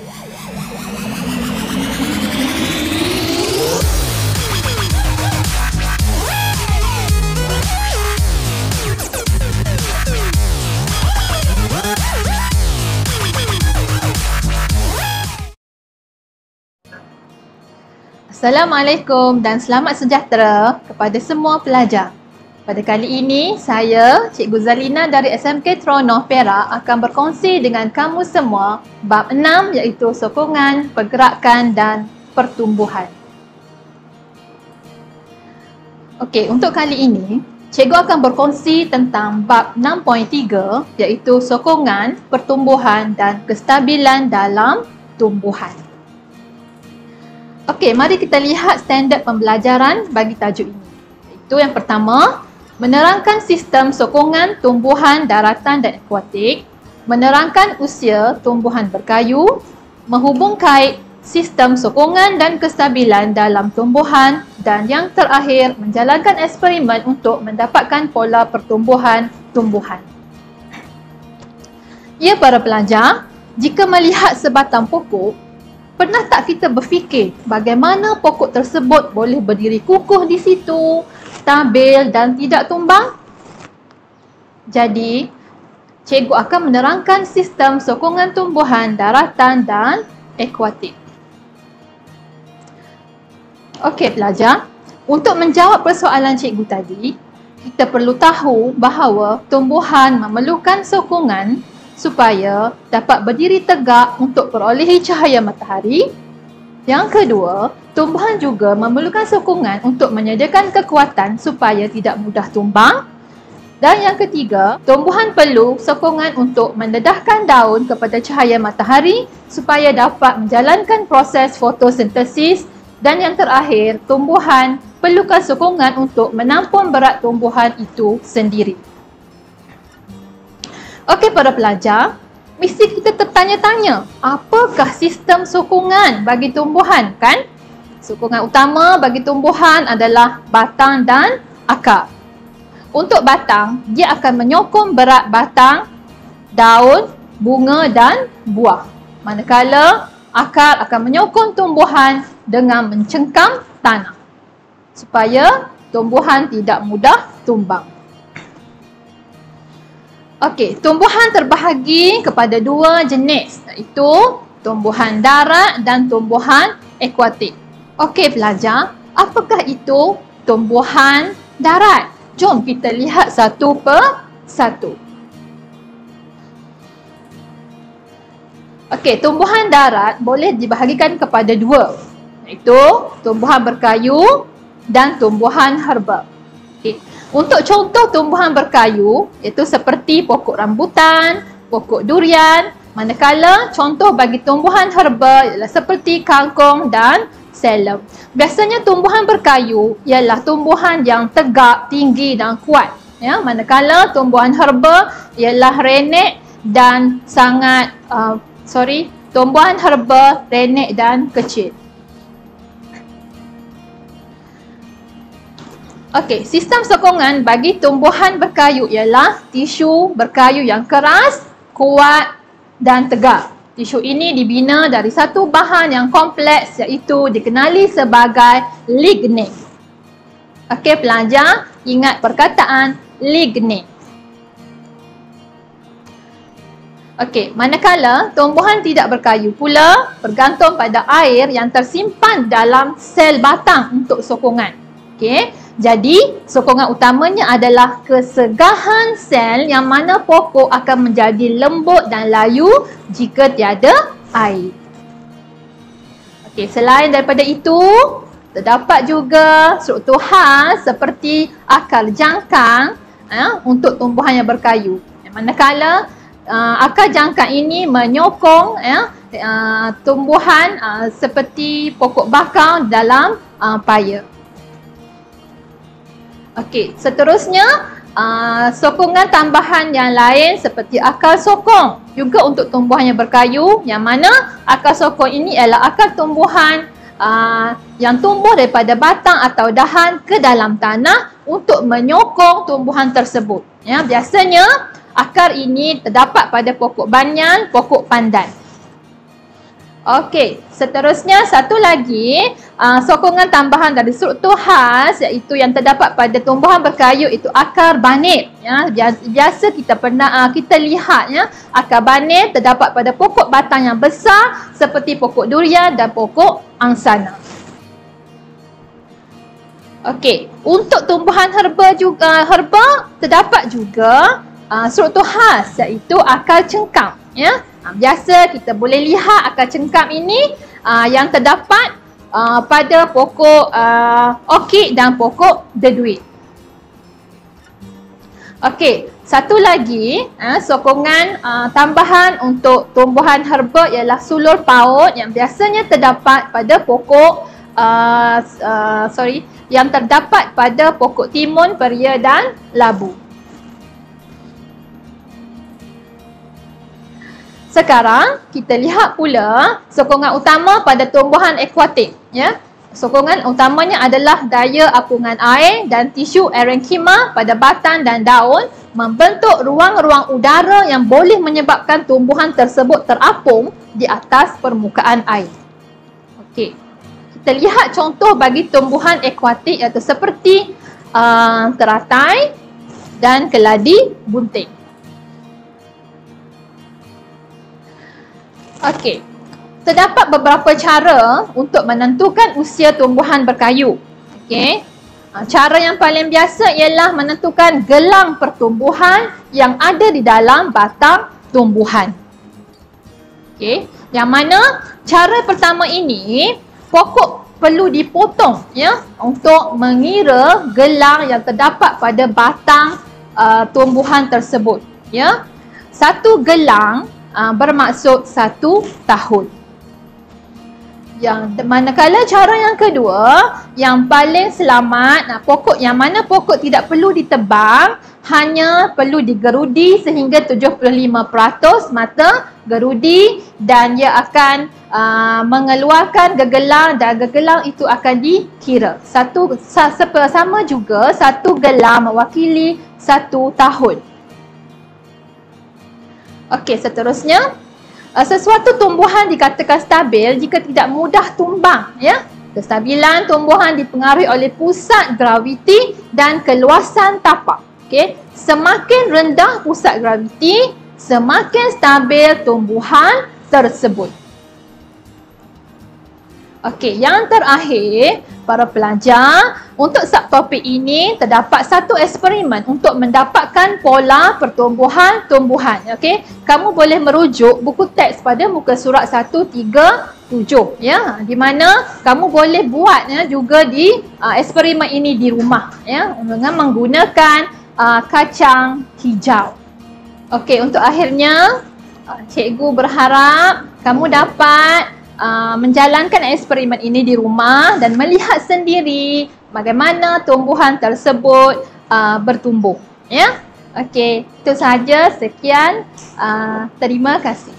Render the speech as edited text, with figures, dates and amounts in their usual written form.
Assalamualaikum dan selamat sejahtera kepada semua pelajar. Pada kali ini, saya, Cikgu Zalina dari SMK Terengganu Perak akan berkongsi dengan kamu semua bab 6 iaitu sokongan, pergerakan dan pertumbuhan. Okey, untuk kali ini, Cikgu akan berkongsi tentang bab 6.3 iaitu sokongan, pertumbuhan dan kestabilan dalam tumbuhan. Okey, mari kita lihat standard pembelajaran bagi tajuk ini. Itu yang pertama, menerangkan sistem sokongan tumbuhan daratan dan akuatik, menerangkan usia tumbuhan berkayu, menghubung kait sistem sokongan dan kestabilan dalam tumbuhan, dan yang terakhir, menjalankan eksperimen untuk mendapatkan pola pertumbuhan tumbuhan. Ya para pelajar, jika melihat sebatang pokok, pernah tak kita berfikir bagaimana pokok tersebut boleh berdiri kukuh di situ, stabil dan tidak tumbang? Jadi, cikgu akan menerangkan sistem sokongan tumbuhan daratan dan akuatik. Okey pelajar, untuk menjawab persoalan cikgu tadi, kita perlu tahu bahawa tumbuhan memerlukan sokongan supaya dapat berdiri tegak untuk perolehi cahaya matahari. Yang kedua, tumbuhan juga memerlukan sokongan untuk menyediakan kekuatan supaya tidak mudah tumbang. Dan yang ketiga, tumbuhan perlu sokongan untuk mendedahkan daun kepada cahaya matahari supaya dapat menjalankan proses fotosintesis. Dan yang terakhir, tumbuhan perlukan sokongan untuk menampung berat tumbuhan itu sendiri. Okey para pelajar, mesti kita tertanya-tanya, apakah sistem sokongan bagi tumbuhan, kan? Sokongan utama bagi tumbuhan adalah batang dan akar. Untuk batang, dia akan menyokong berat batang, daun, bunga dan buah. Manakala akar akan menyokong tumbuhan dengan mencengkam tanah supaya tumbuhan tidak mudah tumbang. Okey, tumbuhan terbahagi kepada dua jenis, iaitu tumbuhan darat dan tumbuhan akuatik. Okey pelajar, apakah itu tumbuhan darat? Jom kita lihat satu per satu. Okey, tumbuhan darat boleh dibahagikan kepada dua, iaitu tumbuhan berkayu dan tumbuhan herba. Okey. Untuk contoh tumbuhan berkayu, iaitu seperti pokok rambutan, pokok durian, manakala contoh bagi tumbuhan herba ialah seperti kangkung dan selem. Biasanya tumbuhan berkayu ialah tumbuhan yang tegak, tinggi dan kuat. Ya, manakala tumbuhan herba ialah renek dan sangat, tumbuhan herba renek dan kecil. Okey, sistem sokongan bagi tumbuhan berkayu ialah tisu berkayu yang keras, kuat dan tegak. Tisu ini dibina dari satu bahan yang kompleks iaitu dikenali sebagai lignin. Okey pelajar, ingat perkataan lignin. Okey, manakala tumbuhan tidak berkayu pula bergantung pada air yang tersimpan dalam sel batang untuk sokongan. Okey. Jadi, sokongan utamanya adalah kesegahan sel yang mana pokok akan menjadi lembut dan layu jika tiada air. Okey, selain daripada itu, terdapat juga struktur khas seperti akar jangkang untuk tumbuhan yang berkayu. Manakala akar jangkang ini menyokong tumbuhan seperti pokok bakau dalam paya. Okey, seterusnya sokongan tambahan yang lain seperti akar sokong juga untuk tumbuhan yang berkayu, yang mana akar sokong ini ialah akar tumbuhan yang tumbuh daripada batang atau dahan ke dalam tanah untuk menyokong tumbuhan tersebut. Ya, biasanya akar ini terdapat pada pokok banyan, pokok pandan. Okey, seterusnya satu lagi sokongan tambahan dari struktur khas iaitu yang terdapat pada tumbuhan berkayu itu akar banet ya. Biasa kita kita lihat ya, akar banet terdapat pada pokok batang yang besar seperti pokok durian dan pokok angsana. Okey, untuk tumbuhan herba terdapat juga struktur khas iaitu akar cengkam ya. Biasa kita boleh lihat akar cengkam ini yang terdapat pada pokok orkid dan pokok deduit. Okey, satu lagi sokongan tambahan untuk tumbuhan herba ialah sulur paut yang biasanya terdapat pada pokok yang terdapat pada pokok timun, peria dan labu. Sekarang kita lihat pula sokongan utama pada tumbuhan akuatik ya. Sokongan utamanya adalah daya apungan air dan tisu erenkima pada batang dan daun membentuk ruang-ruang udara yang boleh menyebabkan tumbuhan tersebut terapung di atas permukaan air. Okey. Kita lihat contoh bagi tumbuhan akuatik iaitu seperti teratai dan keladi bunting. Okey, terdapat beberapa cara untuk menentukan usia tumbuhan berkayu. Okey, cara yang paling biasa ialah menentukan gelang pertumbuhan yang ada di dalam batang tumbuhan. Okey, yang mana cara pertama ini pokok perlu dipotong ya untuk mengira gelang yang terdapat pada batang tumbuhan tersebut ya. Satu gelang bermaksud 1 tahun. Manakala cara yang kedua, yang paling selamat, yang mana pokok tidak perlu ditebang, hanya perlu digerudi sehingga 75% mata gerudi dan ia akan mengeluarkan gegelang dan gegelang itu akan dikira. Sama juga satu gelang mewakili 1 tahun. Okey, seterusnya sesuatu tumbuhan dikatakan stabil jika tidak mudah tumbang ya. Kestabilan tumbuhan dipengaruhi oleh pusat graviti dan keluasan tapak. Okey, semakin rendah pusat graviti, semakin stabil tumbuhan tersebut. Okey, yang terakhir para pelajar, untuk subtopik ini terdapat satu eksperimen untuk mendapatkan pola pertumbuhan tumbuhan. Okey, kamu boleh merujuk buku teks pada muka surat 137 ya, di mana kamu boleh buat ya juga di eksperimen ini di rumah ya dengan menggunakan kacang hijau. Okey, untuk akhirnya cikgu berharap kamu dapat menjalankan eksperimen ini di rumah dan melihat sendiri bagaimana tumbuhan tersebut bertumbuh ya. Okey, itu sahaja. Sekian. Terima kasih.